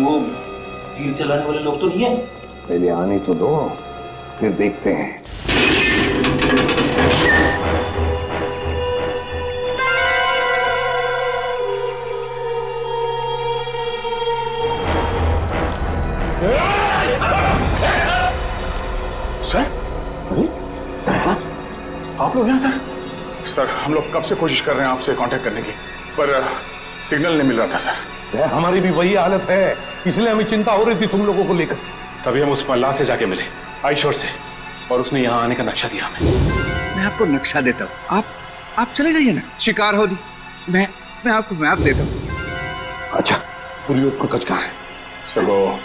वो तीर चलाने वाले लोग तो नहीं है? पहले आने तो दो, फिर देखते हैं। सर, अरे आप लोग यहाँ सर? सर हम लोग कब से कोशिश कर रहे हैं आपसे कांटेक्ट करने की, पर सिग्नल नहीं मिल रहा था सर। हमारी भी वही हालत है, इसलिए हमें चिंता हो रही थी तुम लोगों को लेकर। तभी हम उस मल्लाह से जाके मिले आईशोर से, और उसने यहाँ आने का नक्शा दिया हमें। मैं आपको नक्शा देता हूँ, आप चले जाइए ना, शिकार हो दी। मैं आपको मैप देता हूँ। अच्छा, पुलियो पंकज कहाँ है? सर वो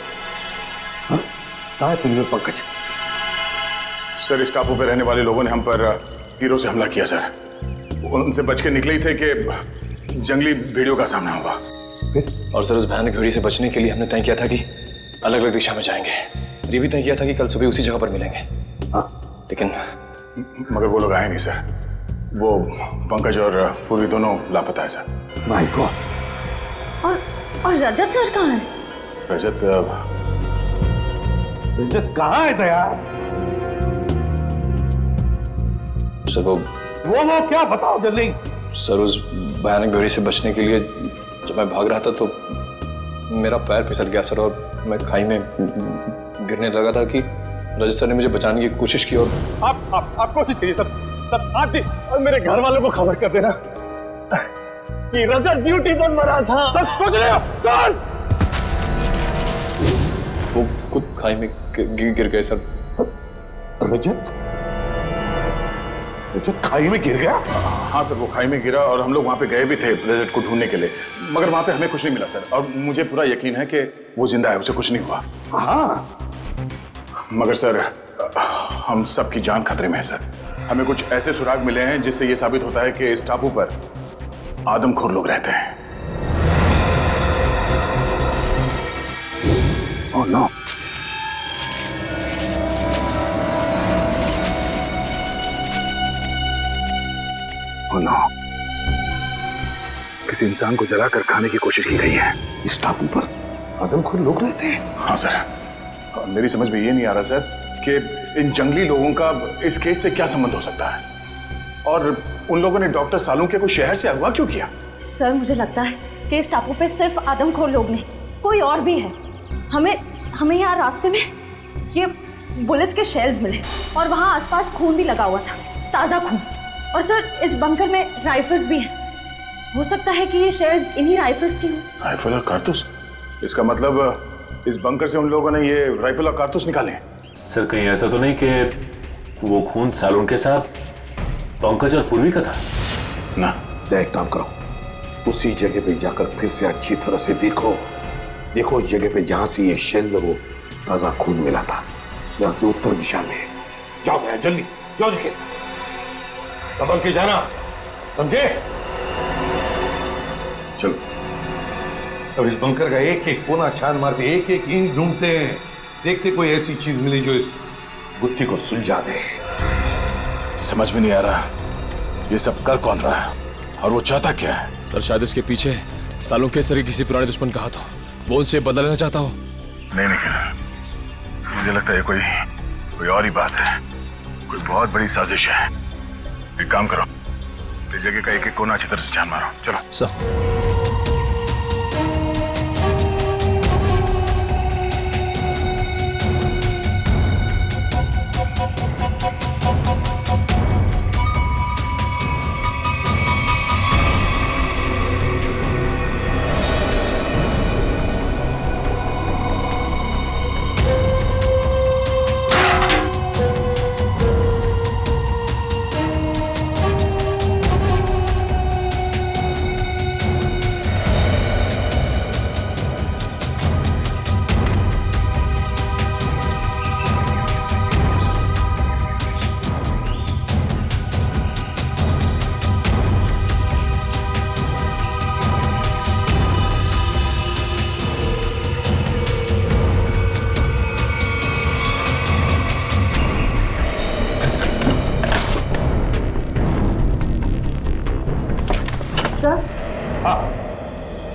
कहाँ है पुलियो पंकज? सर इस टापू पे रहने वाले लोगों ने हम पर तीरों से हमला किया सर। उनसे बच के निकले ही थे कि जंगली भेड़ियों का सामना हुआ। और सर उस भयानक भेड़ी से बचने के लिए हमने तय किया था कि अलग अलग दिशा में जाएंगे। ये भी तय किया था कि कल सुबह उसी जगह पर मिलेंगे। लेकिन मगर वो लोग आए नहीं सर। वो पंकज और पूर्वी दोनों लापता है सर। My God. और रजत सर कहाँ है? रजत कहाँ है दया? सर वो क्या बताओ जल्दी। सर उस भयानक भेड़ी से बचने के लिए जब मैं भाग रहा था तो मेरा पैर फिसल गया सर, और मैं खाई में गिरने लगा था कि रजत सर ने मुझे बचाने की कोशिश की। और आप कोशिश कीजिए सर आज ही, और मेरे घर वालों को खबर कर देना कि रजत ड्यूटी पर मरा था। सर सोच रहे हो सर? वो खुद खाई में गिर गए सर। रजत खाई में गिर गया? हाँ सर, वो खाई में गिरा और हम लोग वहाँ पे गए भी थे रजत को ढूंढने के लिए, मगर वहाँ पे हमें कुछ नहीं मिला सर। और मुझे पूरा यकीन है कि वो जिंदा है, उसे कुछ नहीं हुआ। हाँ, मगर सर हम सबकी जान खतरे में है सर। हमें कुछ ऐसे सुराग मिले हैं जिससे ये साबित होता है कि इस टापू पर आदमखोर लोग रहते हैं। Oh no. ओह नो, किसी इंसान को जलाकर खाने की कोशिश की गई है। इस टापू पर आदमखोर लोग रहते हैं? हाँ सर, मेरी समझ में ये नहीं आ रहा सर कि इन जंगली लोगों का इस केस से क्या संबंध हो सकता है, और उन लोगों ने डॉक्टर सालुंके को शहर से अगवा क्यों किया? सर मुझे लगता है कि इस टापू पे सिर्फ आदमखोर लोग नहीं, कोई और भी है। हमें यहाँ रास्ते में ये बुलेट्स के शेल्स मिले, और वहाँ आसपास खून भी लगा हुआ था, ताज़ा खून। और सर इस बंकर में राइफल्स भी हैं। हो सकता है कि ये शेल्स इन्हीं राइफल्स की हो। राइफल और कारतूस? इसका मतलब इस बंकर से उन लोगों ने ये राइफल और कारतूस निकाले हैं। सर कहीं ऐसा तो नहीं कि वो खून सालून के साथ पंकज और पूर्वी का था? ना। एक काम करो, उसी जगह पे जाकर फिर से अच्छी तरह से देखो उस जगह पे जहां से ये शेल वो ताजा खून मिला था, यहाँ से उत्तर दिशा में। जाओ भैया जल्दी जाओ, देखिए संभल के जाना, समझे? चलो। अब इस बंकर का एक एक कोना छान मारते, एक एक ईंट ढूंढते हैं, देखते कोई ऐसी चीज मिले जो इस गुत्थी को सुलझा दे। समझ में नहीं आ रहा ये सब कर कौन रहा है और वो चाहता क्या है? सर शायद इसके पीछे सालों के सर किसी पुराने दुश्मन का हाथ हो, वो उनसे बदला लेना चाहता हो। नहीं निखिल, मुझे लगता है कोई और ही बात है, कोई बहुत बड़ी साजिश है। एक काम करो, इस जगह का एक एक कोना अच्छी तरह से छान मारो। चलो सर।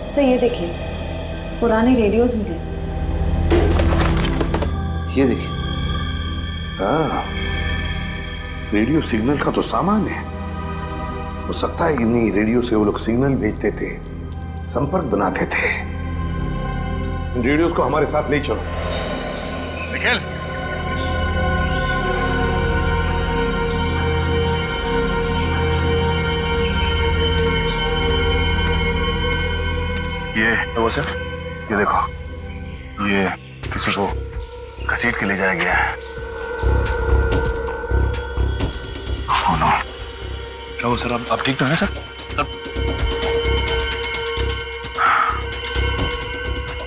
सर ये देखिए पुराने रेडियोज मिले, ये देखिए। हाँ, रेडियो सिग्नल का तो सामान है। हो सकता है कि नहीं, रेडियो से वो लोग सिग्नल भेजते थे, संपर्क बनाते थे। रेडियोस को हमारे साथ ले चलो। निखिल, ये वो सर, ये देखो, ये किसी को घसीट के ले जाया गया है। Oh no. क्या हो सर, आप ठीक तो हैं सर?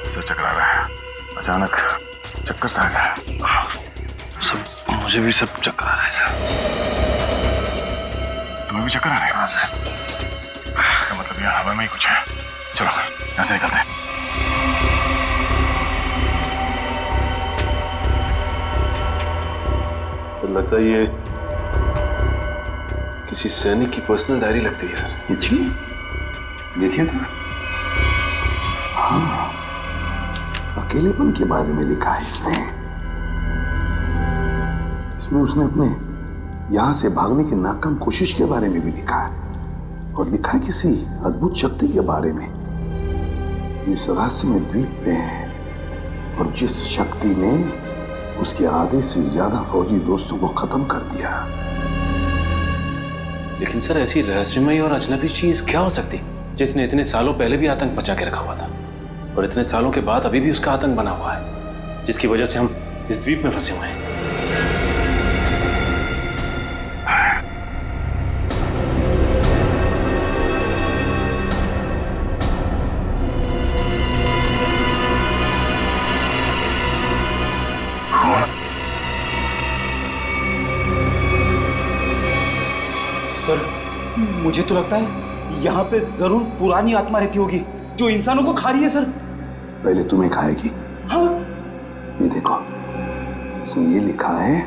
सर चकरा रहा है, अचानक चक्कर सा आ गया। सब मुझे भी सब चक्कर आ रहा है सर। तुम्हें भी चक्कर आ रहा है? हाँ सर। इसका मतलब यहाँ हवा में ही कुछ है। चलो यहाँ से निकलते हैं। तो लगता है ये किसी सैनिक की पर्सनल डायरी लगती है सर। जी, देखिए तो। हाँ, अकेलेपन के बारे में लिखा है इसमें उसने अपने यहां से भागने की नाकाम कोशिश के बारे में भी लिखा है, और लिखा है किसी अद्भुत शक्ति के बारे में इस रहस्यमय द्वीप पे है, और जिस शक्ति ने उसके आधे से ज्यादा फौजी दोस्तों को खत्म कर दिया। लेकिन सर, ऐसी रहस्यमय और अजनबी चीज क्या हो सकती जिसने इतने सालों पहले भी आतंक बचा के रखा हुआ था, और इतने सालों के बाद अभी भी उसका आतंक बना हुआ है, जिसकी वजह से हम इस द्वीप में फंसे हुए हैं। सर, मुझे तो लगता है यहाँ पे जरूर पुरानी आत्मा रहती होगी जो इंसानों को खा रही है सर। पहले तुम्हें खाएगी। हाँ? ये देखो, इसमें ये लिखा है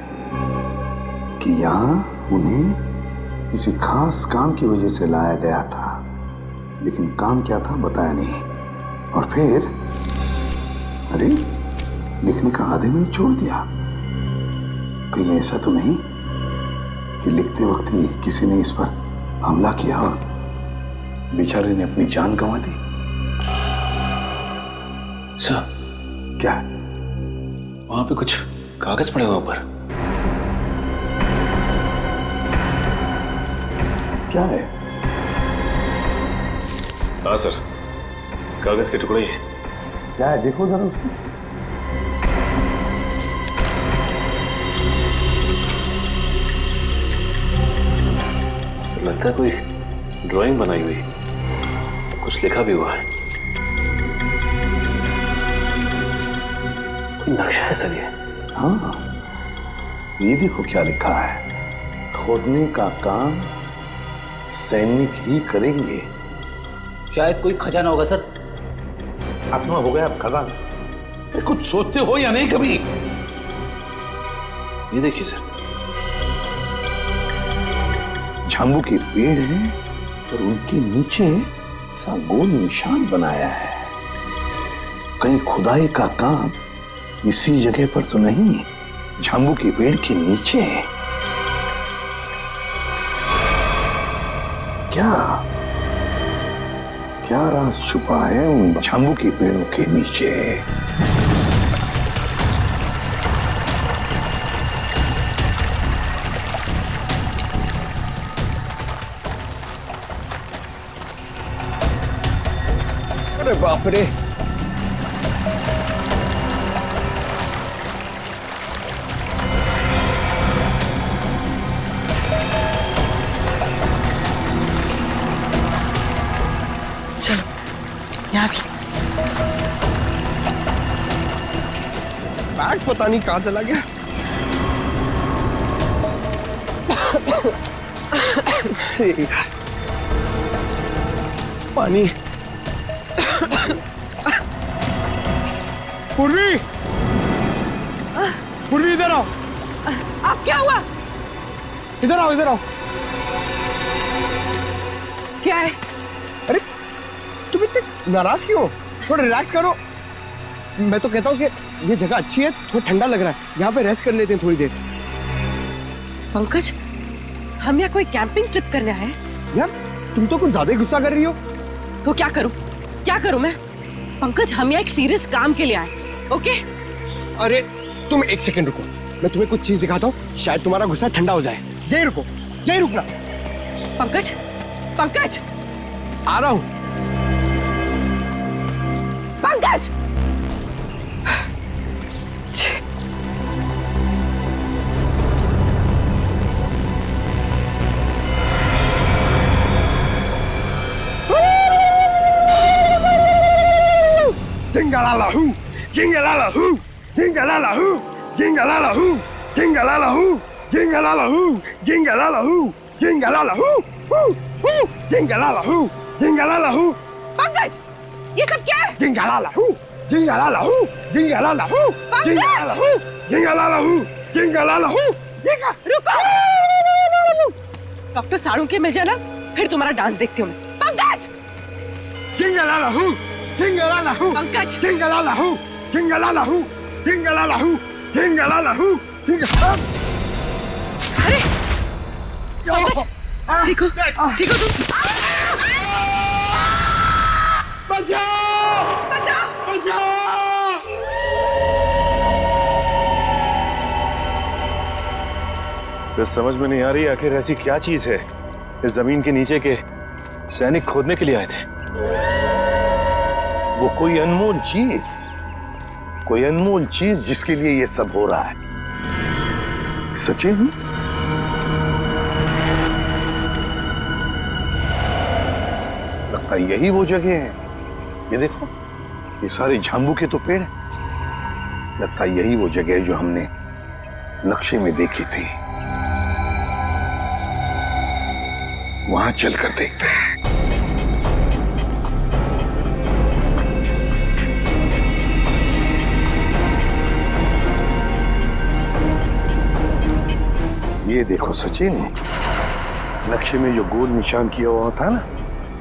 कि यहाँ उन्हें किसी खास काम की वजह से लाया गया था, लेकिन काम क्या था बताया नहीं, और फिर अरे लिखने का आधे में ही छोड़ दिया। कहीं ऐसा तो नहीं कि लिखते वक्त ही किसी ने इस पर हमला किया और बेचारे ने अपनी जान गंवा दी? सर, क्या? वहां पे कुछ कागज पड़े हुए ऊपर। क्या है? हाँ सर, कागज के टुकड़े ही। क्या है, देखो जरा उसमें। लगता है कोई ड्राइंग बनाई हुई, कुछ लिखा भी हुआ है। कोई नक्शा है सर ये। हाँ, ये देखो क्या लिखा है, खोदने का काम सैनिक ही करेंगे। शायद कोई खजाना होगा सर। आत्मा हो गया अब खजाना। कुछ सोचते हो या नहीं कभी? ये देखिए सर, झांबू के पेड़ हैं और उनके नीचे सा गोल निशान बनाया है। कहीं खुदाई का काम इसी जगह पर तो नहीं, झांबू के पेड़ के नीचे। क्या क्या राज छुपा है उन झांबू के पेड़ों के नीचे? अरे बाप रे, चलो यहाँ से। बैग पता नहीं कहाँ चला गया। पानी। पूर्वी, पूर्वी इधर आओ। आप क्या हुआ? इधर आओ, इधर आओ। क्या है? अरे तुम इतने नाराज क्यों हो? थोड़ा रिलैक्स करो। मैं तो कहता हूँ कि ये जगह अच्छी है, थोड़ा ठंडा लग रहा है, यहाँ पे रेस्ट कर लेते हैं थोड़ी देर। पंकज, हम यहाँ कोई कैंपिंग ट्रिप करने आए हैं? यार तुम तो कुछ ज्यादा ही गुस्सा कर रही हो। तो क्या करूं? क्या करूं मैं? पंकज, हम यहाँ एक सीरियस काम के लिए आए, ओके? अरे तुम एक सेकंड रुको, मैं तुम्हें कुछ चीज दिखाता हूँ, शायद तुम्हारा गुस्सा ठंडा हो जाए। यही रुको, यही रुकना। पंकज, पंकज, आ रहा हूँ। Pankaj! Jingle-la-la-hoo, jingle-la-la-hoo, jingle-la-la-hoo, jingle-la-la-hoo, jingle-la-la-hoo, jingle-la-la-hoo, jingle-la-la-hoo, jingle-la-la-hoo, hoo, hoo, jingle-la-la-hoo, jingle-la-la-hoo, Pankaj, ये सब क्या है? jingle-la-la-hoo, jingle-la-la-hoo, jingle-la-la-hoo, jingle-la-la-hoo, jingle-la-la-hoo, jingle-la-la-hoo, jingle- रुको! डॉक्टर साड़ू के मिल जाना, फिर तुम्हारा डांस देखती हूँ मैं। Pankaj! jingle-la-la-hoo, jingle-la-la-hoo, Pankaj! jingle-la-la-hoo, jingle-la-la-hoo, jingle-la-la-hoo, jingle-la-la-hoo, jingle- अरे! पंकज! ठीक हो? ठीक हो तुम? तो समझ में नहीं आ रही आखिर ऐसी क्या चीज है इस जमीन के नीचे के सैनिक खोदने के लिए आए थे। वो कोई अनमोल चीज जिसके लिए ये सब हो रहा है। सचिन, लगता है यही वो जगह है। ये देखो, ये सारे झांबू के तो पेड़ हैं। लगता है यही वो जगह है जो हमने नक्शे में देखी थी। वहां चलकर देखते हैं। ये देखो सचिन, नक्शे में जो गोल निशान किया हुआ था ना,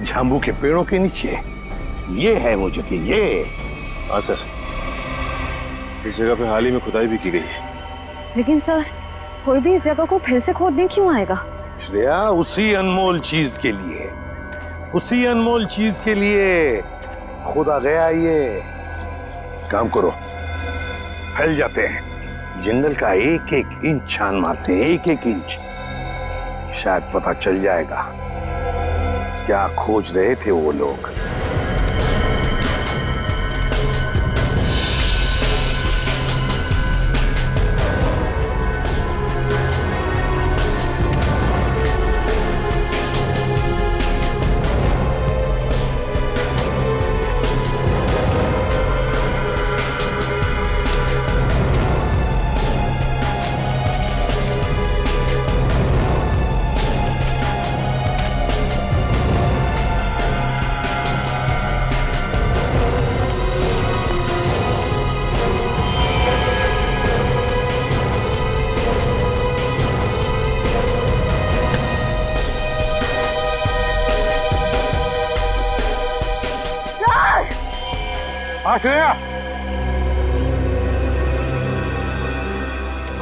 झांबू के पेड़ों के नीचे, ये है वो जगह। ये हाँ सर, इस जगह पे हाल ही में खुदाई भी की गई है। लेकिन सर, कोई भी इस जगह को फिर से खोदने क्यों आएगा? श्रेया, उसी अनमोल चीज के लिए खोदा गया। ये काम करो, फैल जाते हैं, जंगल का एक एक इंच छान मारते हैं, एक एक इंच। शायद पता चल जाएगा क्या खोज रहे थे वो लोग।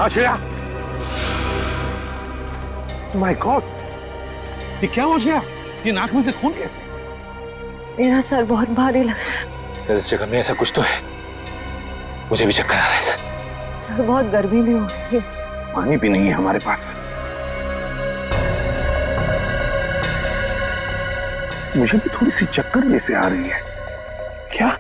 श्रेया, माय गॉड, ये क्या हो गया? ये नाक में से खून कैसे? मेरा सर बहुत भारी लग रहा है। सर, इस जगह में ऐसा कुछ तो है, मुझे भी चक्कर आ रहा है सर। सर, बहुत गर्मी भी हो रही है। पानी भी नहीं है हमारे पास। मुझे भी थोड़ी सी चक्कर जैसे आ रही है। क्या?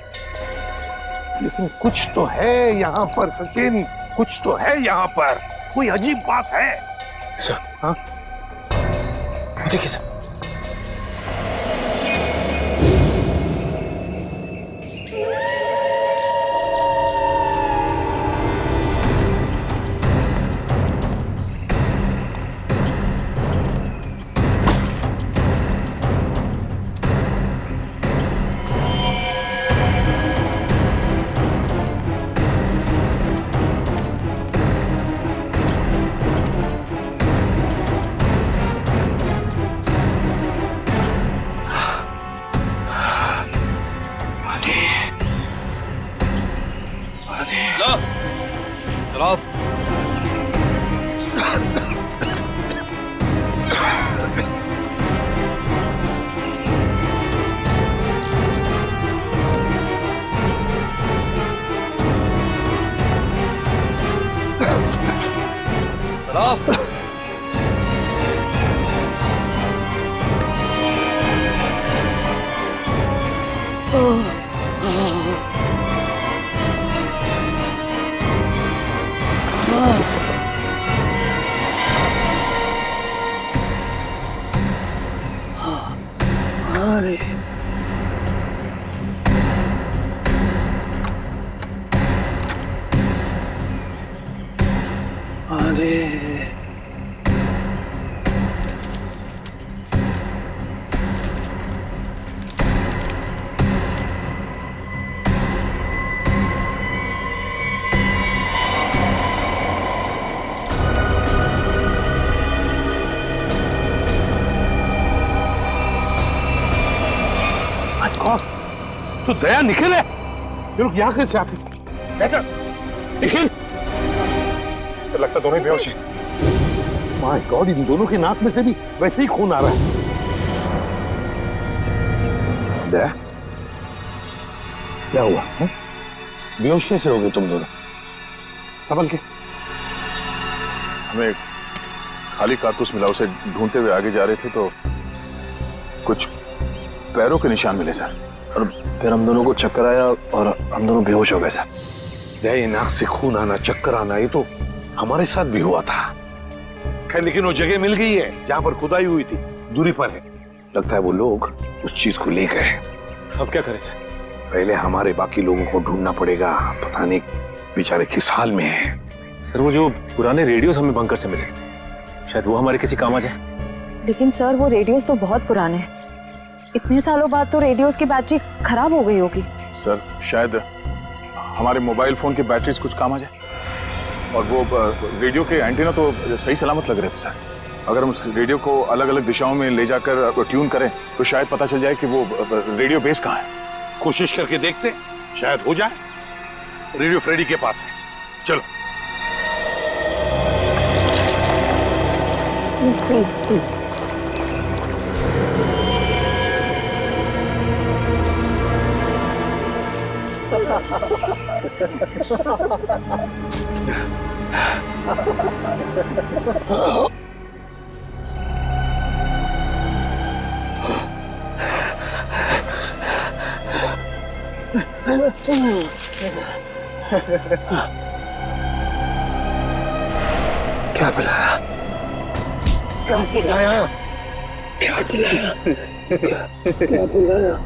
लेकिन कुछ तो है यहाँ पर सचिन, कुछ तो है यहाँ पर। कोई अजीब बात है। सर, हाँ? देखिए सर, कौन? तो दया निखिल है। ये लोग यहाँ कैसे आते? कैसा? निखिल, तो लगता दोनों ही बेहोश हैं। माय गॉड, इन दोनों के नाक में से भी वैसे ही खून आ रहा है। दया, क्या हुआ है? बेहोश कैसे हो गए तुम दोनों? संभल के। हमें खाली कारतूस मिला, उसे ढूंढते हुए आगे जा रहे थे तो कुछ पैरों के निशान मिले सर, और फिर हम दोनों को चक्कर आया और हम दोनों बेहोश हो गए सर। दया, ये नाक से खून आना, चक्कर आना, ये तो हमारे साथ भी हुआ था। खैर, लेकिन वो जगह मिल गई है जहां पर खुदाई हुई थी, दूरी पर है। लगता है वो लोग उस चीज को ले गए। अब क्या करें सर? पहले हमारे बाकी लोगों को ढूंढना पड़ेगा, पता नहीं बेचारे किस हाल में है। सर, वो जो पुराने रेडियोस हमें बंकर से मिले, शायद वो हमारे किसी काम आ जाए। लेकिन सर वो रेडियोस तो बहुत पुराने हैं। इतने सालों बाद तो रेडियोस की बैटरी खराब हो गई होगी। सर शायद हमारे मोबाइल फोन की बैटरीज कुछ काम आ जाए। और वो रेडियो के एंटीना तो सही सलामत लग रहे थे सर। अगर हम उस रेडियो को अलग अलग दिशाओं में ले जाकर ट्यून करें तो शायद पता चल जाए कि वो रेडियो बेस कहाँ है। कोशिश करके देखते, शायद हो जाए। रेडियो फ्रेडी के पास है, चलो। क्या पिलाया? क्या पिलाया? क्या पिलाया? क्या पिलाया?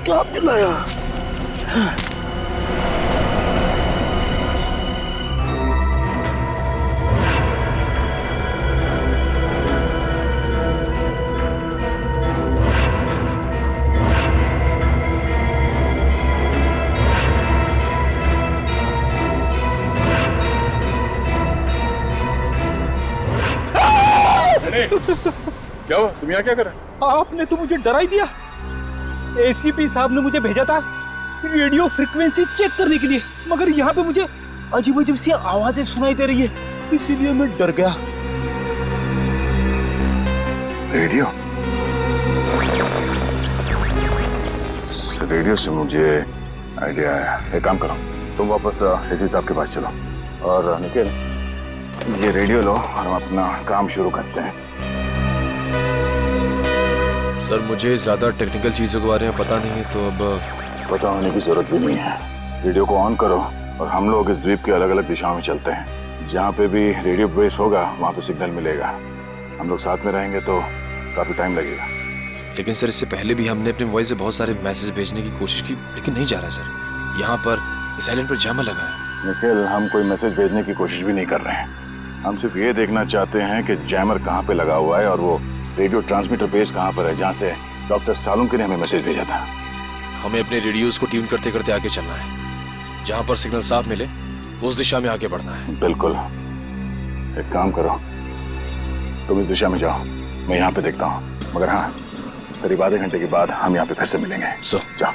क्या पिलाया? क्या हुआ? तुम यहाँ क्या कर रहे हो? आपने तो मुझे डरा ही दिया। एसीपी साहब ने मुझे भेजा था रेडियो फ्रीक्वेंसी चेक करने के लिए, मगर यहाँ पे मुझे अजीब अजीब सी आवाजें सुनाई दे रही है, इसीलिए मैं डर गया। रेडियो? रेडियो से मुझे आइडिया आया। एक काम करो, तुम वापस एसीपी साहब के पास चलो और निखिल ये रेडियो लो और हम अपना काम शुरू करते हैं। सर मुझे ज़्यादा टेक्निकल चीज़ों के बारे में पता नहीं है, तो अब पता होने की जरूरत भी नहीं है। रेडियो को ऑन करो और हम लोग इस द्वीप की अलग अलग दिशाओं में चलते हैं। जहाँ पे भी रेडियो बेस होगा वहाँ पे सिग्नल मिलेगा। हम लोग साथ में रहेंगे तो काफ़ी टाइम लगेगा। लेकिन सर इससे पहले भी हमने अपने मोबाइल से बहुत सारे मैसेज भेजने की कोशिश की, लेकिन नहीं जा रहा सर। यहाँ पर साइलेंट पर जैमर लगा है। निखिल, हम कोई मैसेज भेजने की कोशिश भी नहीं कर रहे हैं। हम सिर्फ ये देखना चाहते हैं कि जैमर कहाँ पे लगा हुआ है और वो रेडियो ट्रांसमीटर बेस कहाँ पर है जहाँ से डॉक्टर सालुंके ने हमें मैसेज भेजा था। हमें अपने रेडियोस को ट्यून करते करते आगे चलना है। जहाँ पर सिग्नल साफ मिले उस दिशा में आगे बढ़ना है। बिल्कुल। एक काम करो, तुम इस दिशा में जाओ, मैं यहाँ पे देखता हूँ। मगर हाँ, करीब आधे घंटे के बाद हम यहाँ पे फिर से मिलेंगे। जाओ।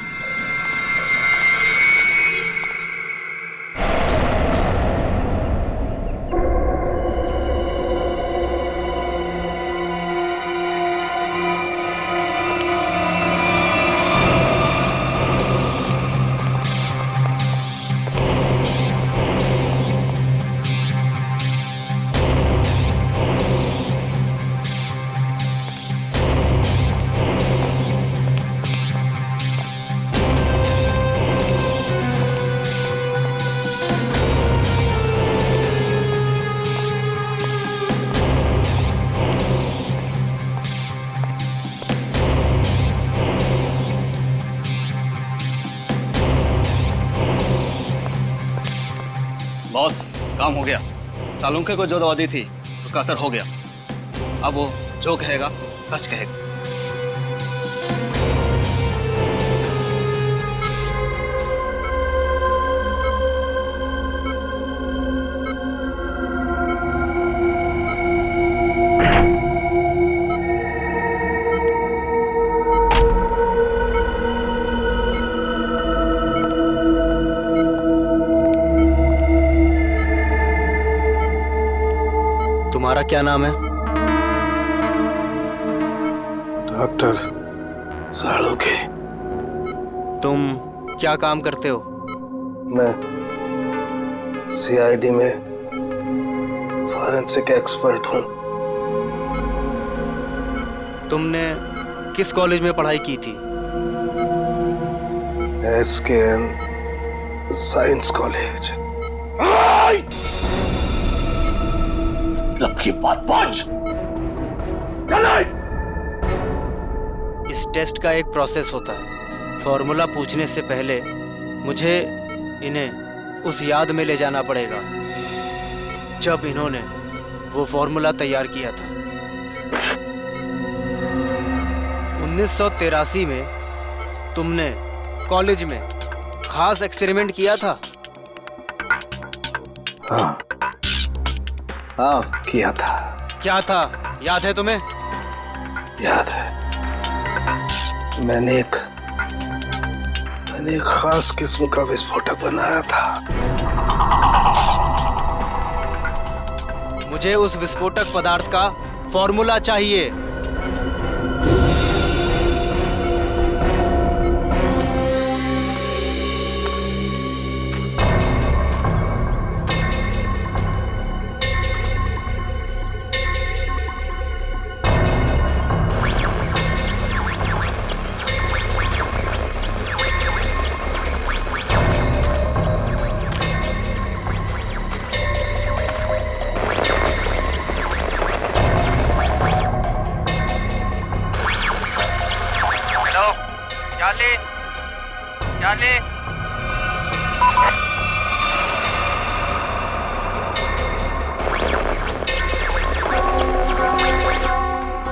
काम हो गया। सालुंखे को जो दवा दी थी उसका असर हो गया। अब वो जो कहेगा सच कहेगा। तुम्हारा क्या नाम है? डॉक्टर सालुंखे। तुम क्या काम करते हो? मैं सीआईडी में फॉरेंसिक एक्सपर्ट हूँ। तुमने किस कॉलेज में पढ़ाई की थी? SKN science college. मतलब की बात पहुंच। इस टेस्ट का एक प्रोसेस होता है। फॉर्मूला पूछने से पहले मुझे इन्हें उस याद में ले जाना पड़ेगा जब इन्होंने वो फॉर्मूला तैयार किया था। 1983 में तुमने कॉलेज में खास एक्सपेरिमेंट किया था। हाँ किया था। क्या था, याद है तुम्हें? याद है। मैंने एक खास किस्म का विस्फोटक बनाया था। मुझे उस विस्फोटक पदार्थ का फॉर्मूला चाहिए।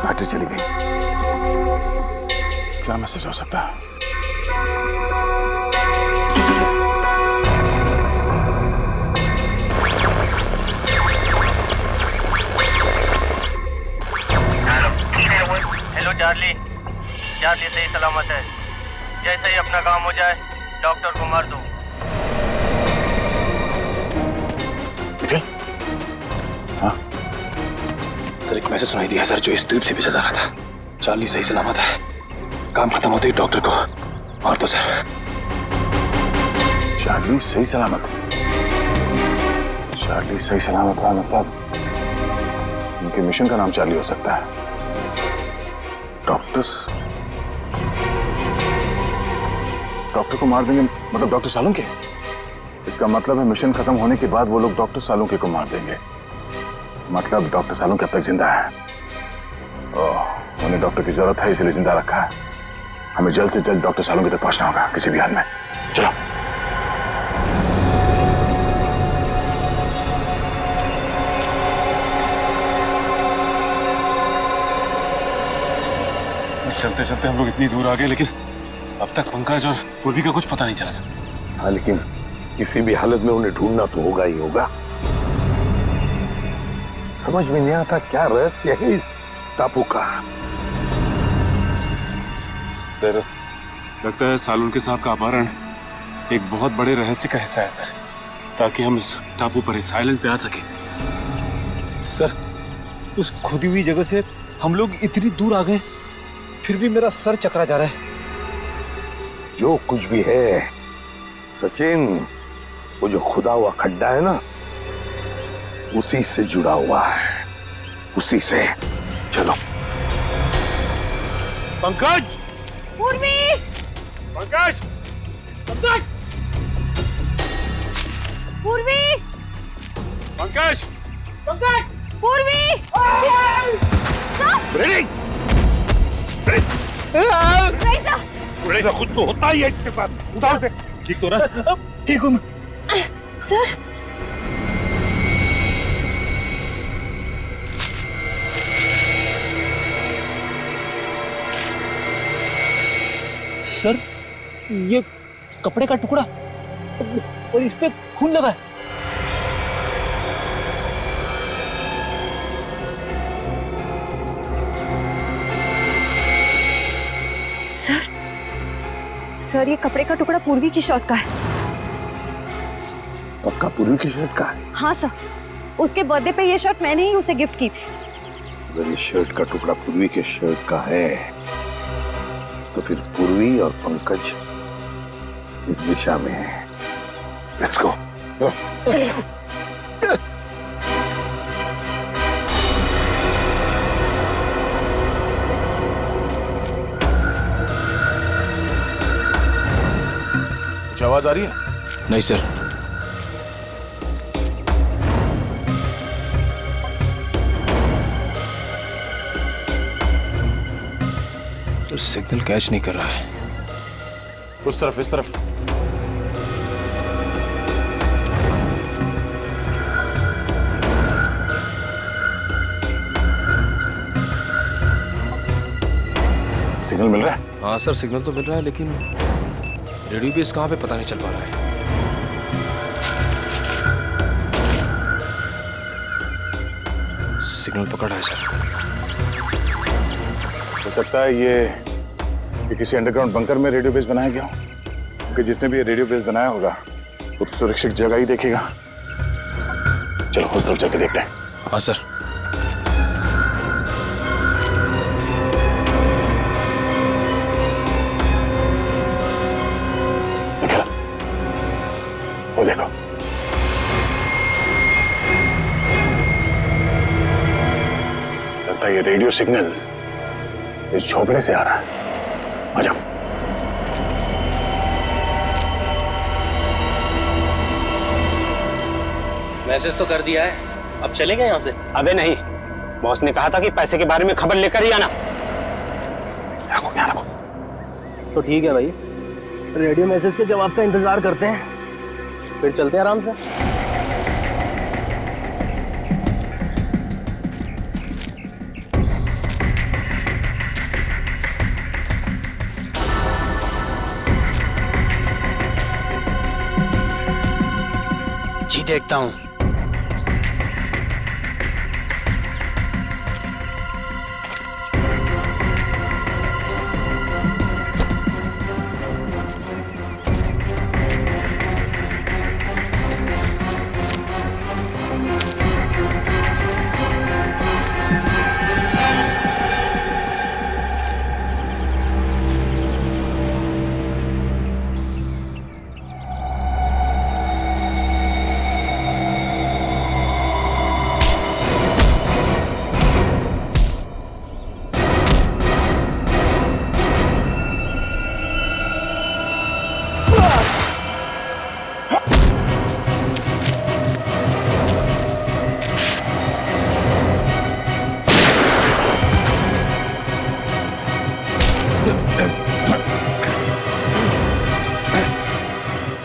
बैटरी चली गई। क्या मैसेज हो सकता है? Hello Charlie. चार्ली सही सलामत है। जैसे ही अपना काम हो जाए डॉक्टर को मार दो। निखिल? हाँ सर, एक मैसेज सुनाई दिया सर, जो इस द्वीप से भेजा जा रहा था। चार्ली सही सलामत है। काम खत्म होते ही डॉक्टर को मार दो सर। चार्ली सही सलामत है? चार्ली सही सलामत है मतलब उनके मिशन का नाम चार्ली हो सकता है। डॉक्टर को मार देंगे मतलब डॉक्टर सालुंखे? इसका मतलब है मिशन खत्म होने के बाद वो लोग डॉक्टर सालुंखे को मार देंगे। मतलब डॉक्टर सालुंखे अब तक जिंदा है। उन्हें डॉक्टर की जरूरत है इसलिए जिंदा रखा है। हमें जल्द से जल्द डॉक्टर सालुंखे तक पहुंचना होगा किसी भी हाल में। चलो। चलते चलते हम लोग इतनी दूर आ गए, लेकिन अब तक पंकज और पूर्वी का कुछ पता नहीं चला सर। हाँ, लेकिन किसी भी हालत में उन्हें ढूंढना तो होगा ही होगा। समझ में नहीं आता क्या रहस्य है इस टापू का। लगता है सालुंखे साहब का अपहरण एक बहुत बड़े रहस्य का हिस्सा है सर, ताकि हम इस टापू पर, इस आइलैंड पे आ सके। सर, उस खुदी हुई जगह से हम लोग इतनी दूर आ गए, फिर भी मेरा सर चकरा जा रहा है। जो कुछ भी है सचिन, वो जो खुदा हुआ खड्डा है ना, उसी से जुड़ा हुआ है, उसी से। चलो। पंकज! पूर्वी! पंकज! पंकज! पूर्वी! पंकज! पंकज! पूर्वी! उड़ेगा खुद तो होता ही है इसके पास। उठाओ से। ठीक तो ना? ठीक हूँ। सर, सर, ये कपड़े का टुकड़ा और इस पे खून लगा है। सर ये कपड़े का टुकड़ा पूर्वी की शर्ट का है। पक्का पूर्वी की शर्ट का है? हाँ सर, उसके बर्थडे पे ये शर्ट मैंने ही उसे गिफ्ट की थी। अगर ये शर्ट का टुकड़ा पूर्वी के शर्ट का है तो फिर पूर्वी और पंकज इस दिशा में है। Let's go. चलिए सर। कुछ आवाज आ रही है? नहीं सर। तो सिग्नल कैच नहीं कर रहा है। उस तरफ, इस तरफ। सिग्नल मिल रहा है? हाँ सर, सिग्नल तो मिल रहा है, लेकिन रेडियो बेस कहाँ पे पता नहीं चल पा रहा है। सिग्नल पकड़ा है सर। हो सकता है ये किसी अंडरग्राउंड बंकर में रेडियो बेस बनाया गया हो, क्योंकि जिसने भी ये रेडियो बेस बनाया होगा वो तो सुरक्षित जगह ही देखेगा। चलो उस तरफ जाके देखते हैं। हाँ सर। वो देखो, लगता है ये रेडियो सिग्नल्स इस झोपड़े से आ रहा है। आ जाओ। मैसेज तो कर दिया है, अब चलेंगे यहाँ से? अबे नहीं, बॉस ने कहा था कि पैसे के बारे में खबर लेकर ही आना। तो ठीक है भाई, रेडियो मैसेज के जवाब का इंतजार करते हैं, फिर चलते हैं आराम से। जी देखता हूँ।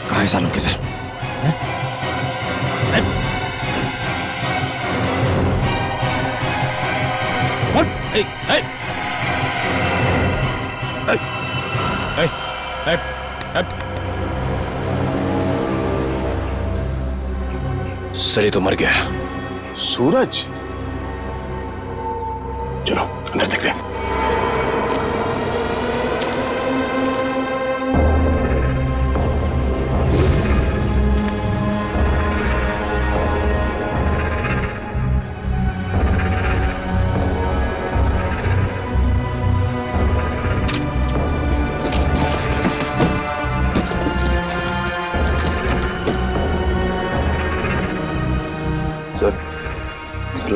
कहाँ है सालों के सर? सर ये तो मर गया। सूरज, चलो अंदर देखते हैं।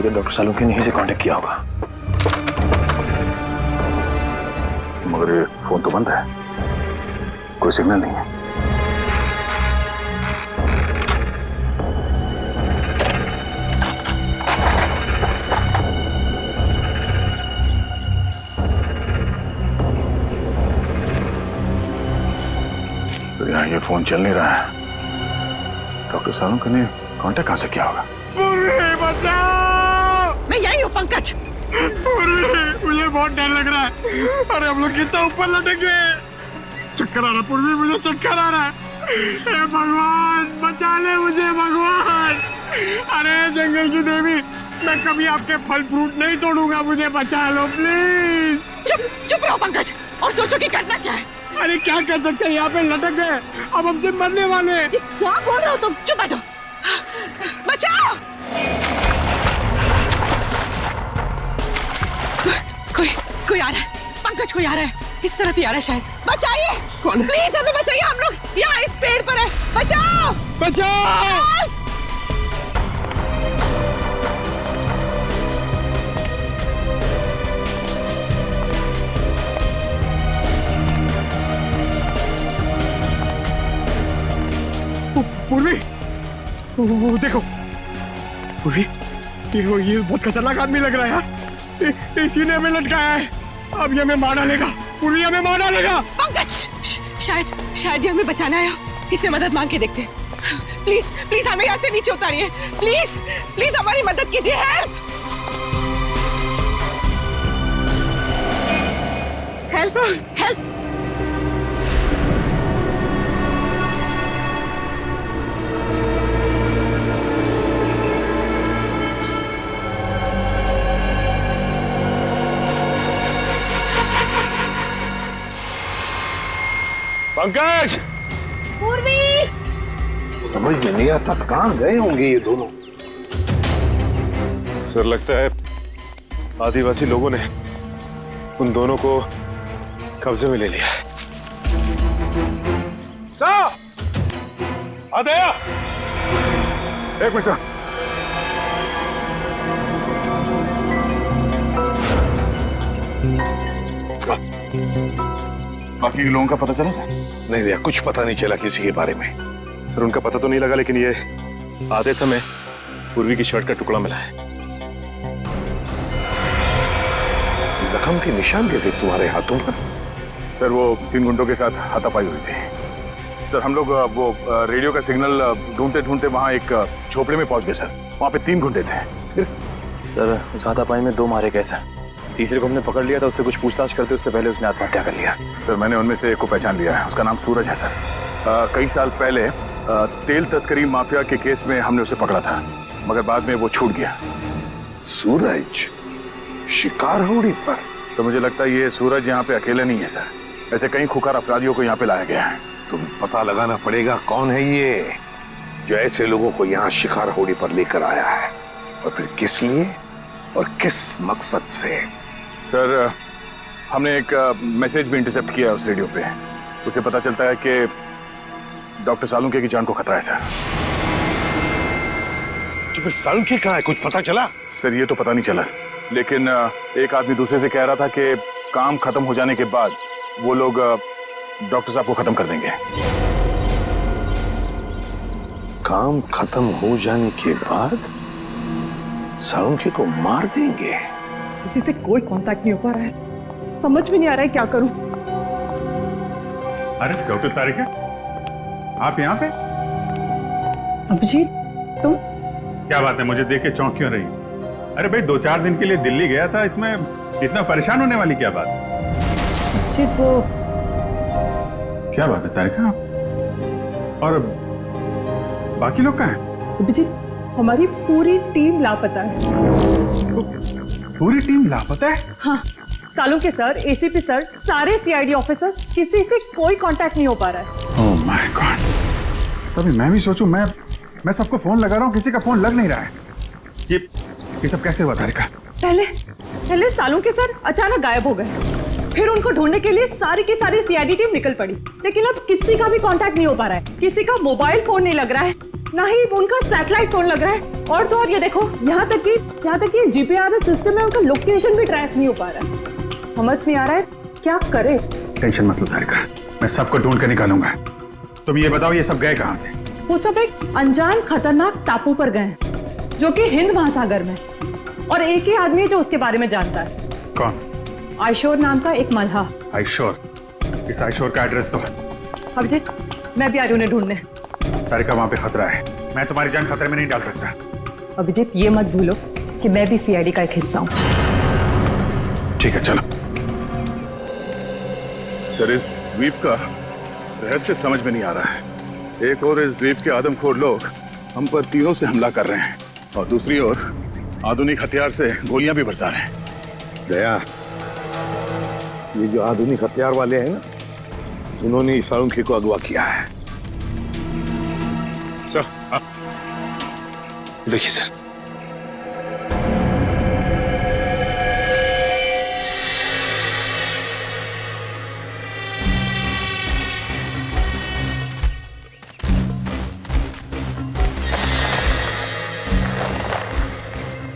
डॉक्टर सालुंके ने यहीं से कांटेक्ट किया होगा, मगर ये फोन तो बंद है, कोई सिग्नल नहीं है। तो यहाँ ये फोन चल नहीं रहा है, डॉक्टर सालुंके ने कांटेक्ट कहाँ से किया होगा? मैं यही हूँ पंकज। मुझे बहुत डर लग रहा है। अरे हम लोग कितना ऊपर लटके। चक्कर आ रहा पूर्वी, मुझे चक्कर आ रहा है। हे भगवान बचा ले मुझे भगवान। अरे जंगल की देवी, मैं कभी आपके फल फ्रूट नहीं तोड़ूंगा, मुझे बचा लो प्लीज। चुप चुप रहो पंकज और सोचो कि करना क्या है। अरे क्या कर सकते हैं, यहाँ पे लटक गए, अब हमसे मरने वाले हैं। क्या बोल रहे हो तुम? चुप बैठो। बचाओ। कोई आ रहा है पंकज, कोई आ रहा है, इस तरफ ही आ रहा है शायद। बचाइए, कौन? प्लीज हमें बचाइए, हम लोग यहाँ इस पेड़ पर है। बचाओ बचाओ। पूर्वी, वो देखो पूर्वी, ये बहुत खतरनाक आदमी लग रहा है यार। इसी ने हमें लटकाया है, अब ये हमें मार डालेगा। पूर्वी हमें मार डालेगा। पंकज शायद ये हमें बचाना है, इससे मदद मांग के देखते। प्लीज प्लीज हमें यहाँ से नीचे उतारिए, प्लीज प्लीज हमारी मदद कीजिए। Help help help. पंकज, पूर्वी, समझ में नहीं आता कहाँ गए होंगे ये दोनों। सर लगता है आदिवासी लोगों ने उन दोनों को कब्जे में ले लिया है। आदया, एक मिनट। बाकी लोगों का पता चला सर? नहीं भैया, कुछ पता नहीं चला किसी के बारे में। सर उनका पता तो नहीं लगा, लेकिन ये आधे समय पूर्वी की शर्ट का टुकड़ा मिला है। जख्म के निशान कैसे तुम्हारे हाथों पर? सर वो 3 गुंडों के साथ हाथापाई हुई थी। सर हम लोग वो रेडियो का सिग्नल ढूंढते ढूंढते वहाँ एक झोपड़े में पहुंच गए सर। वहाँ पे 3 गुंडे थे। सर उस हाथापाई में 2 मारे गए सर। तीसरे को हमने पकड़ लिया था, उससे कुछ पूछताछ करते उससे पहले उसने आत्महत्या कर लिया। सर मैंने उनमें से एक को पहचान लिया है, उसका नाम सूरज है सर। कई साल पहले तेल तस्करी माफिया के केस में हमने उसे पकड़ा था, मगर बाद में वो छूट गया। सूरज शिकार होड़ी पर? सर मुझे लगता है ये सूरज यहाँ पे अकेले नहीं है सर, ऐसे कई खुखार अपराधियों को यहाँ पे लाया गया है। तुम पता लगाना पड़ेगा कौन है ये जो ऐसे लोगों को यहाँ शिकार होड़ी पर लेकर आया है, और फिर किस लिए और किस मकसद से। सर हमने एक मैसेज भी इंटरसेप्ट किया उस रेडियो पे, उसे पता चलता है कि डॉक्टर सालुंके की जान को खतरा है सर। तो फिर सालुंके कहाँ है, कुछ पता चला? सर ये तो पता नहीं चला, लेकिन एक आदमी दूसरे से कह रहा था कि काम खत्म हो जाने के बाद वो लोग डॉक्टर साहब को खत्म कर देंगे। काम खत्म हो जाने के बाद सालुंके को मार देंगे? किसी से कोई कांटेक्ट नहीं हो पा रहा है, समझ में नहीं आ रहा है क्या करूं। अरे डॉक्टर तारिका, आप यहाँ पे? अभिजीत तुम? क्या बात है, मुझे देख के चौंक क्यों रही? अरे भाई 2-4 दिन के लिए दिल्ली गया था, इसमें इतना परेशान होने वाली क्या बात? अभिजीत वो क्या बात है तारिका, और बाकी लोग कहाँ हैं? अभिजीत हमारी पूरी टीम लापता है। पूरी टीम लापता है? हाँ, सालुंके सर, एसीपी सर, सारे सीआईडी ऑफिसर, किसी से कोई कांटेक्ट नहीं हो पा रहा है। ओह माय गॉड, तभी मैं भी सोचूं, मैं सबको फोन लगा रहा हूँ, किसी का फोन लग नहीं रहा है। ये सब कैसे हुआ तारिका? पहले सालुंके सर अचानक गायब हो गए, फिर उनको ढूंढने के लिए सारी की सारी सीआईडी टीम निकल पड़ी, लेकिन अब किसी का भी कांटेक्ट नहीं हो पा रहा है। किसी का मोबाइल फोन नहीं लग रहा है, ना ही उनका सैटेलाइट फोन लग रहा है, और तो और ये देखो यहाँ तक कि जीपीआरएस सिस्टम में उनका लोकेशन भी ट्रैक नहीं हो पा रहा है। समझ नहीं आ रहा है क्या करे। टेंशन मत लो तारिका, मैं सबको ढूंढ कर निकालूंगा। तुम ये बताओ ये सब गए कहाँ थे? वो सब एक अनजान खतरनाक टापू पर गए जो कि हिंद महासागर में, और एक ही आदमी है जो उसके बारे में जानता है। कौन? आयशोर नाम का एक मल्हा। आयशोर? इस आयशोर का एड्रेस तो है। अभिजीत मैं भी आ रही हूँ उन्हें ढूंढने। तारिका वहां पे खतरा है, मैं तुम्हारी जान खतरे में नहीं डाल सकता। अभिजीत ये मत भूलो कि मैं भी सीआईडी का एक हिस्सा हूँ। ठीक है चलो। सर इस द्वीप का रहस्य समझ में नहीं आ रहा है। एक और इस द्वीप के आदमखोर लोग हम पर तीरों से हमला कर रहे हैं और दूसरी ओर आधुनिक हथियार से गोलियां भी बरसा रहे हैं। दया, ये जो आधुनिक हथियार वाले हैं ना, उन्होंने सालुंखे को अगवा किया है। सर, देखिए सर,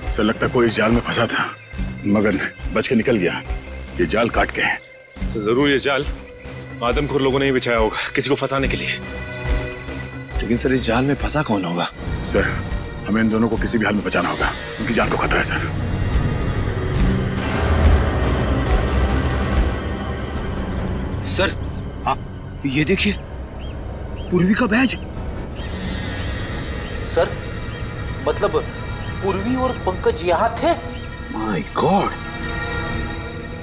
सर लगता कोई इस जाल में फंसा था मगर बच के निकल गया। ये जाल काट के है। सर जरूर ये जाल आदमखोर लोगों ने ही बिछाया होगा किसी को फंसाने के लिए। लेकिन सर इस जाल में फंसा कौन होगा? सर हमें इन दोनों को किसी भी हाल में बचाना होगा, उनकी जान को खतरा है सर। सर, हाँ, ये देखिए पूर्वी का बैज। सर मतलब पूर्वी और पंकज यहाँ थे? माय गॉड,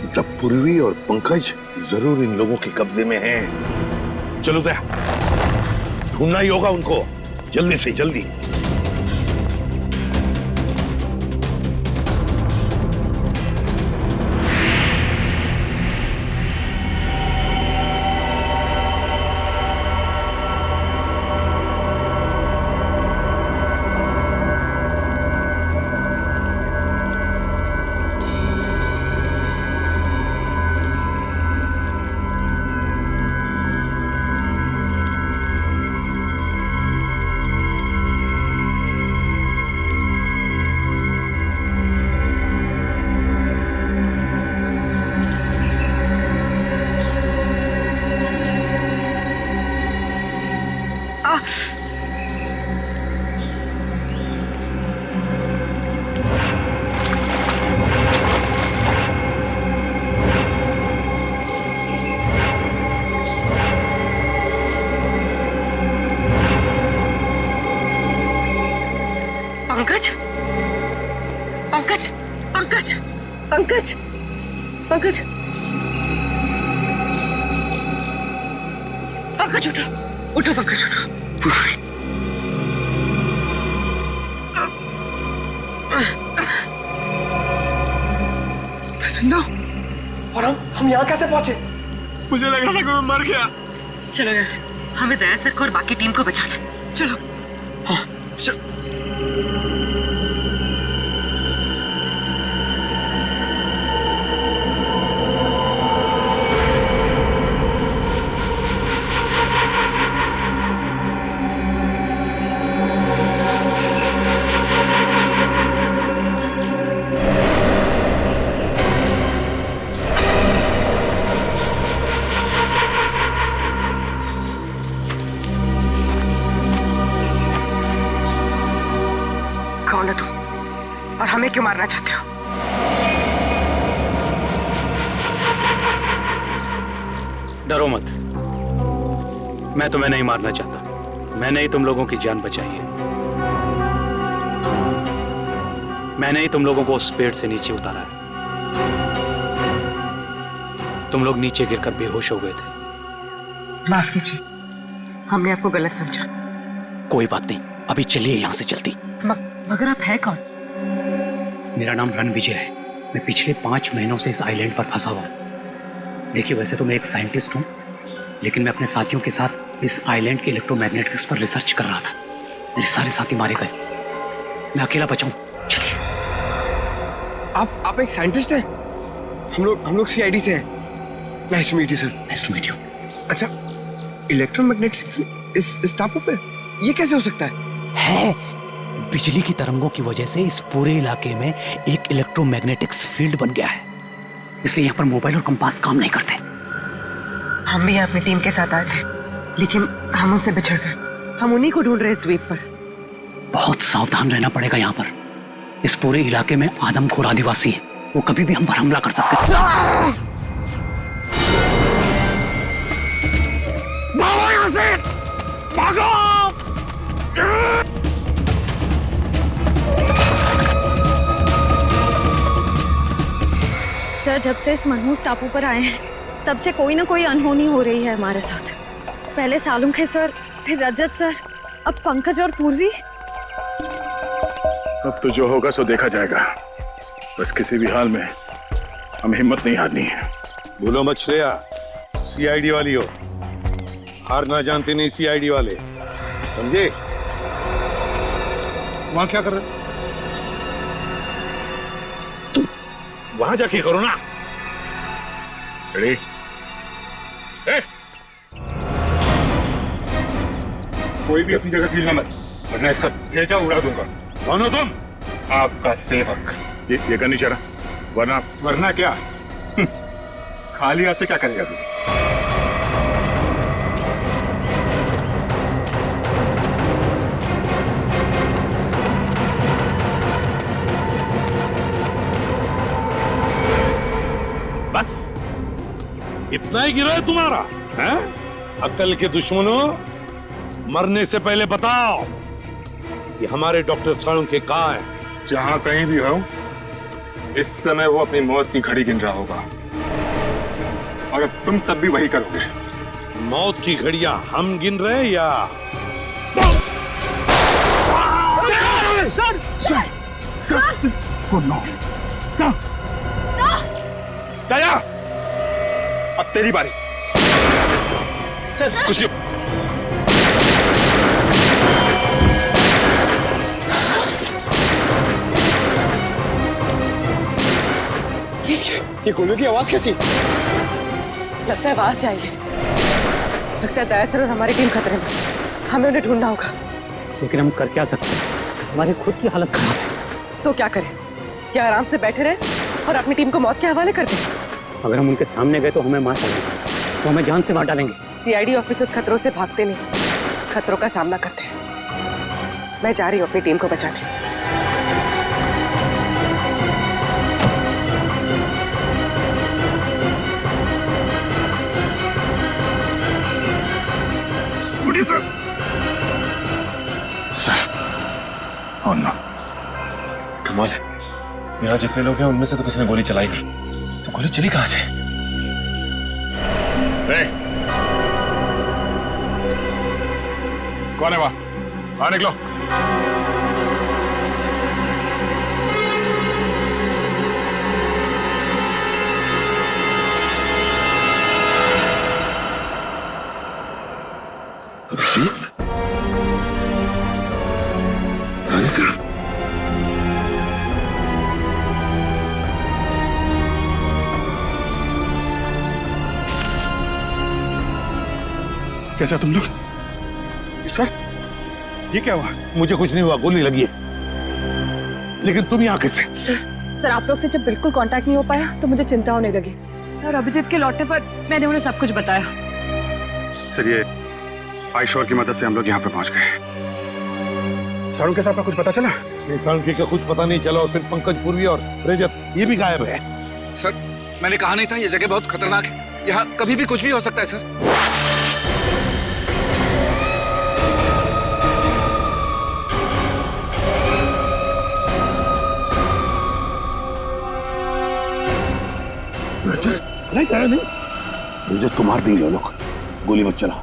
मतलब पूर्वी और पंकज जरूर इन लोगों के कब्जे में हैं। चलो दया, ढूंढना ही होगा उनको, जल्दी से जल्दी। पंकज, पंकज, पंकज, पंकज, पंकज, पंकज उठो, उठो पंकज उठो। जिंदा? और हम यहाँ कैसे पहुंचे? मुझे लग रहा था कि मैं मर गया। चलो यहाँ से, हमें दया सर को और बाकी टीम को बचाना है। चलो। हाँ, और हमें क्यों मारना चाहते हो? डरो मत, मैं तुम्हें नहीं मारना चाहता। मैंने ही तुम लोगों की जान बचाई है। मैंने ही तुम लोगों को उस पेड़ से नीचे उतारा है। तुम लोग नीचे गिरकर बेहोश हो गए थे। माफ कीजिए, हमने आपको गलत समझा। कोई बात नहीं, अभी चलिए यहाँ से जल्दी। मगर आप है कौन? मेरा नाम रणविजय है। मैं पिछले 5 महीनों से इस आइलैंड पर फंसा हुआ हूँ। देखिए, वैसे तो मैं एक साइंटिस्ट हूँ, लेकिन मैं अपने साथियों के साथ इस आइलैंड के इलेक्ट्रोमैग्नेटिक्स पर रिसर्च कर रहा था। मेरे सारे साथी मारे गए, मैं अकेला बचा हूँ। चलिए। आप एक साइंटिस्ट हैं? हम लोग CID से हैं। Nice to meet you sir. Nice to meet you. अच्छा, इलेक्ट्रोमैग्नेटिक्स इस टापू पे ये कैसे हो सकता है? बिजली की तरंगों की वजह से इस पूरे इलाके में एक इलेक्ट्रोमैग्नेटिक्स फील्ड बन गया है, इसलिए यहाँ पर मोबाइल और कंपास काम नहीं करते। हम भी अपनी टीम के साथ आए थे, लेकिन हम उनसे बिछड़ गए। हम उन्हीं को ढूंढ रहे इस द्वीप पर। बहुत सावधान रहना पड़ेगा यहाँ पर। इस पूरे इलाके में आदमखोर आदिवासी है, वो कभी भी हम पर हमला कर सकते हैं। भागो यहाँ से! भागो! सर, जब से इस मनहूस टापू पर आए हैं, तब से कोई ना कोई अनहोनी हो रही है हमारे साथ। पहले सालुंखे सर, फिर रजत सर, अब पंकज और पूर्वी। अब तो जो होगा सो देखा जाएगा। बस किसी भी हाल में हमें हिम्मत नहीं हारनी है। भूलो मत श्रेया, सीआईडी वाली हो, हारना जानते नहीं सीआईडी वाले, समझे? वहां क्या कर रहे हो? तुम वहां जाके करो ना। रेडी? कोई भी अपनी जगह से हिलना मत, वरना इसका भेजा उड़ा दूंगा। कौन हो तुम? आपका सेवक। ये करनी चाह रहा, वरना क्या? खाली हाथ से क्या करेगा तू? बस इतना ही गिरा है तुम्हारा, हैं? अक्ल के दुश्मनों, मरने से पहले बताओ कि हमारे डॉक्टर सालुंखे कहाँ हैं? जहां कहीं भी हो, इस समय वो अपनी मौत की घड़ी गिन रहा होगा, और अब तुम सब भी वही करोगे। मौत की घड़ियां हम गिन रहे या? दया, अब तेरी बारी। कुछ नहीं। ये गोलियों की आवाज कैसी? लगता है वहां से आई है। लगता है दया सर और हमारी टीम खतरे में, हमें उन्हें ढूंढना होगा। लेकिन हम कर क्या सकते हैं? हमारी खुद की हालत खराब है। तो क्या करें? क्या आराम से बैठे रहे और अपनी टीम को मौत के हवाले कर दें? अगर हम उनके सामने गए तो हमें मार डालेंगे, तो हमें जान से मार डालेंगे। सीआईडी ऑफिसर्स खतरों से भागते नहीं, खतरों का सामना करते हैं। मैं जा रही हूँ अपनी टीम को बचाने। कमाल है, यहाँ जितने लोग हैं उनमें से तो किसी ने गोली चलाई नहीं, तो गोली चली कहाँ से? कौन है वहां? हाँ निकलो। अभिजीत, कैसा तुम लोग? सर, ये क्या हुआ? मुझे कुछ नहीं हुआ, गोली लगी है। लेकिन तुम यहाँ किससे? सर आप लोग से जब बिल्कुल कांटेक्ट नहीं हो पाया तो मुझे चिंता होने लगी, और अभिजीत के लौटने पर मैंने उन्हें सब कुछ बताया। सर, ये आयशोर की मदद से हम लोग यहाँ पे पहुंच गए। सालुंखे साहब का कुछ पता चला? नहीं, सालुंखे का कुछ पता नहीं चला, और फिर पंकज, पूर्वी और रजत ये भी गायब है। सर, मैंने कहा नहीं था ये जगह बहुत खतरनाक है, यहाँ कभी भी कुछ भी हो सकता है सर। नहीं, रजत को मार देंगे लोग, गोली मत चला।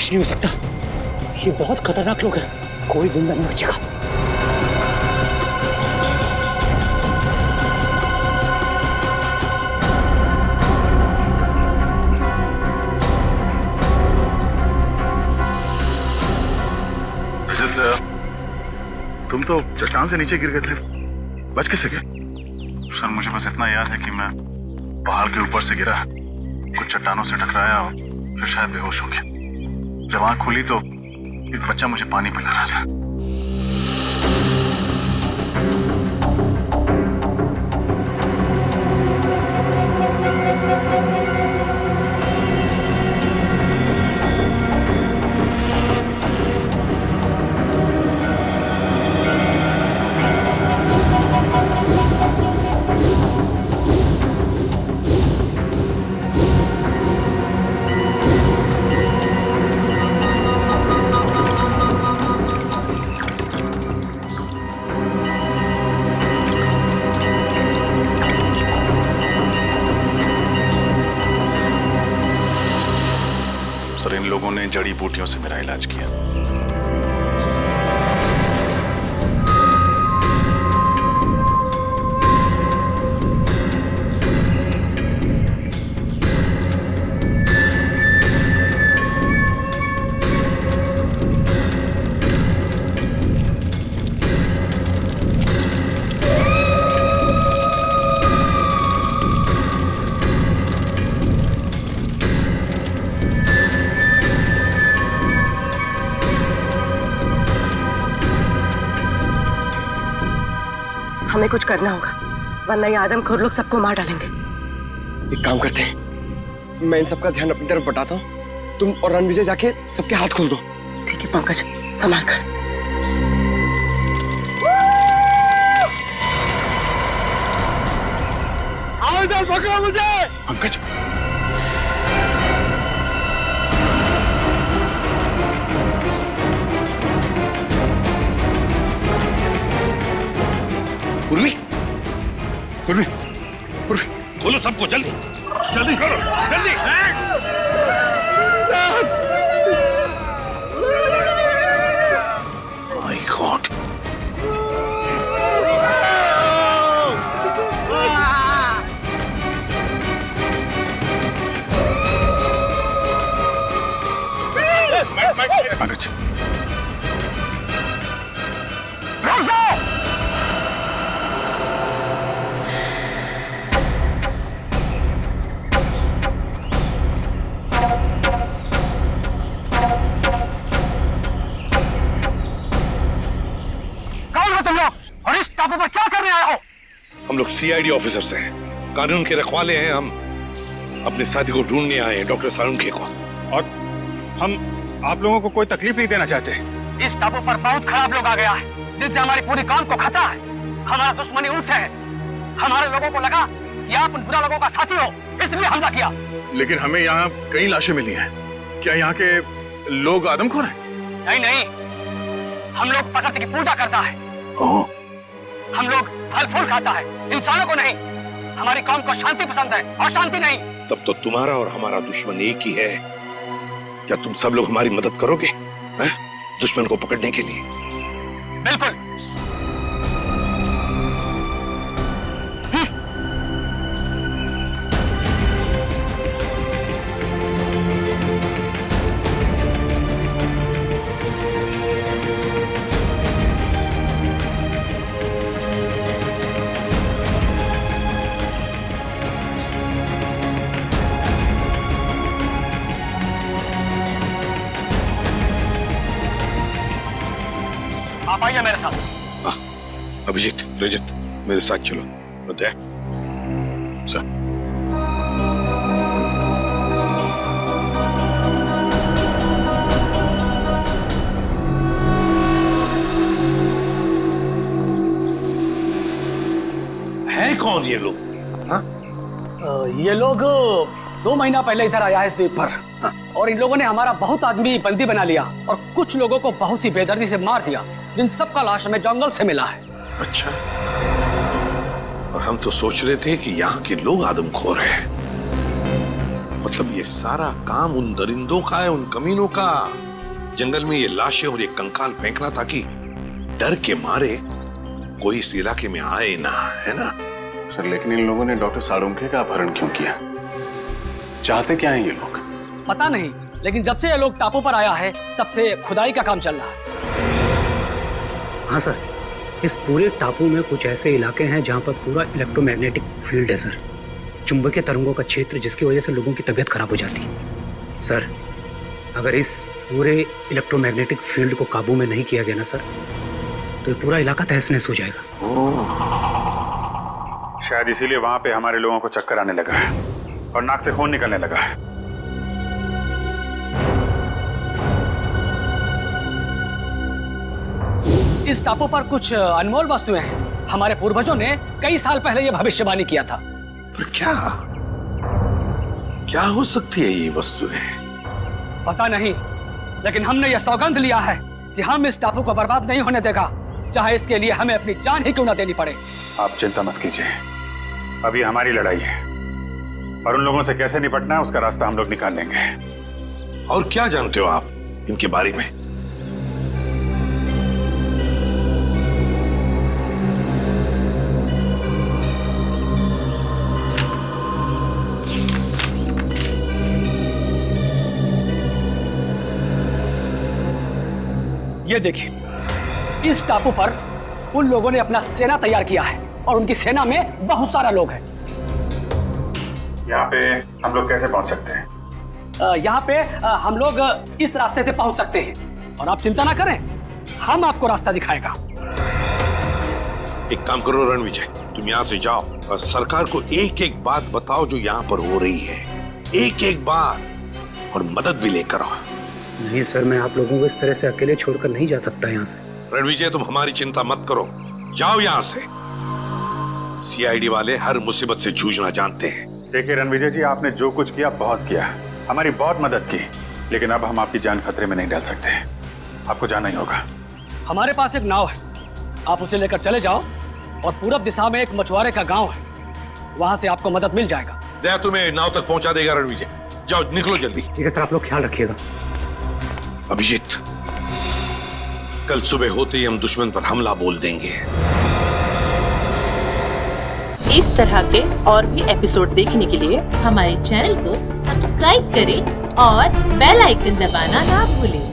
नहीं हो सकता, ये बहुत खतरनाक लोग हैं, कोई जिंदा नहीं बचेगा। तुम तो चट्टान से नीचे गिर गए थे, बच कैसे गए? सर मुझे बस इतना याद है कि मैं पहाड़ के ऊपर से गिरा, कुछ चट्टानों से टकराया और फिर शायद बेहोश हो गया। जब आँख खुली तो एक बच्चा मुझे पानी पिला रहा था। सर इन लोगों ने जड़ी बूटियों से मेरा इलाज किया। हमें कुछ करना होगा, वरना ये आदमखोर लोग सबको मार डालेंगे। एक काम करते हैं, मैं इन सबका ध्यान अपनी तरफ बटाता हूँ, तुम और रणविजय जाके सबके हाथ खोल दो। ठीक है पंकज, संभाल कर। आओ इधर, पकड़ो मुझे। पंकज पूर्वी, पूर्वी, पूर्वी, खोलो सबको जल्दी, जल्दी करो, जल्दी। My God. पंकज और इस टापू पर क्या करने आए हो? हम लोग सीआईडी ऑफिसर्स हैं, कानून के रखवाले हैं। हम अपने साथी को ढूंढने आए हैं, डॉक्टर साळुंखे को। और हम आप लोगों को कोई तकलीफ नहीं देना चाहते। इस टापू पर बहुत खराब लोग आ गया है, जिनसे हमारी पूरी काम को खतरा है। हमारा दुश्मनी उनसे है। हमारे लोगों को लगा कि आप उन बुरा लोगों का साथी हो, इसलिए हमला किया। लेकिन हमें यहाँ कई लाशें मिली हैं। क्या यहाँ के लोग आदमखोर हैं? नहीं नहीं, हम लोग प्रकृति की पूजा करता है। हम लोग फल फूल खाता है, इंसानों को नहीं। हमारी कौम को शांति पसंद है और शांति नहीं। तब तो तुम्हारा और हमारा दुश्मन एक ही है। क्या तुम सब लोग हमारी मदद करोगे दुश्मन को पकड़ने के लिए? बिल्कुल। आप आइए मेरे साथ। अभिजीत, रजत, मेरे साथ चलो। बताए सर। है कौन ये लोग? ये लोग 2 महीना पहले इधर आया है इस द्वीप पर, और इन लोगों ने हमारा बहुत आदमी बंदी बना लिया और कुछ लोगों को बहुत ही बेदर्दी से मार दिया, जिन सबका लाश हमें जंगल से मिला है। अच्छा, और हम तो सोच रहे थे कि यहाँ के लोग आदमखोर हैं। मतलब ये सारा काम उन दरिंदों का है, उन कमीनों का। जंगल में ये लाशें और ये कंकाल फेंकना ताकि डर के मारे कोई इस इलाके में आए ना, है ना? सर लेकिन इन लोगों ने डॉक्टर साळुंखे का अपहरण क्यों किया? चाहते क्या हैं ये लोग? पता नहीं, लेकिन जब से ये लोग टापू पर आया है तब से खुदाई का काम चल रहा है। हाँ सर, इस पूरे टापू में कुछ ऐसे इलाके हैं जहाँ पर पूरा इलेक्ट्रोमैग्नेटिक फील्ड है सर, चुंबकीय तरंगों का क्षेत्र, जिसकी वजह से लोगों की तबीयत खराब हो जाती है। सर, अगर इस पूरे इलेक्ट्रोमैग्नेटिक फील्ड को काबू में नहीं किया गया ना सर, तो ये पूरा इलाका तहस नहस हो जाएगा। शायद इसीलिए वहां पे हमारे लोगों को चक्कर आने लगा है और नाक से खून निकलने लगा है। इस टापू पर कुछ अनमोल वस्तुएं हैं। हमारे पूर्वजों ने कई साल पहले यह भविष्यवाणी किया था। पर क्या हो सकती है ये वस्तुएं? पता नहीं, लेकिन हमने यह सौगंध लिया है कि हम इस टापू को बर्बाद नहीं होने देगा, चाहे इसके लिए हमें अपनी जान ही क्यों ना देनी पड़े। आप चिंता मत कीजिए, अभी हमारी लड़ाई है और उन लोगों से कैसे निपटना है उसका रास्ता हम लोग निकाल लेंगे। और क्या जानते हो आप इनके बारे में? ये देखिए, इस टापू पर उन लोगों ने अपना सेना तैयार किया है और उनकी सेना में बहुत सारा लोग हैं। यहाँ पे हम लोग कैसे पहुंच सकते हैं? यहाँ पे हम लोग इस रास्ते से पहुंच सकते हैं और आप चिंता ना करें, हम आपको रास्ता दिखाएगा। एक काम करो रणविजय, तुम यहाँ से जाओ और सरकार को एक एक बात बताओ जो यहाँ पर हो रही है, एक एक बात, और मदद भी लेकर आओ। नहीं सर, मैं आप लोगों को इस तरह से अकेले छोड़कर नहीं जा सकता यहाँ से। रणविजय, तुम हमारी चिंता मत करो, जाओ यहाँ से। सीआईडी वाले हर मुसीबत से जूझना जानते हैं। देखिए रणविजय जी, आपने जो कुछ किया बहुत किया, हमारी बहुत मदद की, लेकिन अब हम आपकी जान खतरे में नहीं डाल सकते। आपको जाना ही होगा। हमारे पास एक नाव है, आप उसे लेकर चले जाओ और पूरब दिशा में एक मछुआरे का गांव है, वहां से आपको मदद मिल जाएगा। दया तुम्हें नाव तक पहुंचा देगा रणविजय, जाओ निकलो जल्दी। ठीक है सर, आप लोग ख्याल रखिएगा। अभिजीत, कल सुबह होते ही हम दुश्मन पर हमला बोल देंगे। इस तरह के और भी एपिसोड देखने के लिए हमारे चैनल को सब्सक्राइब करें और बेल आइकन दबाना ना भूलें।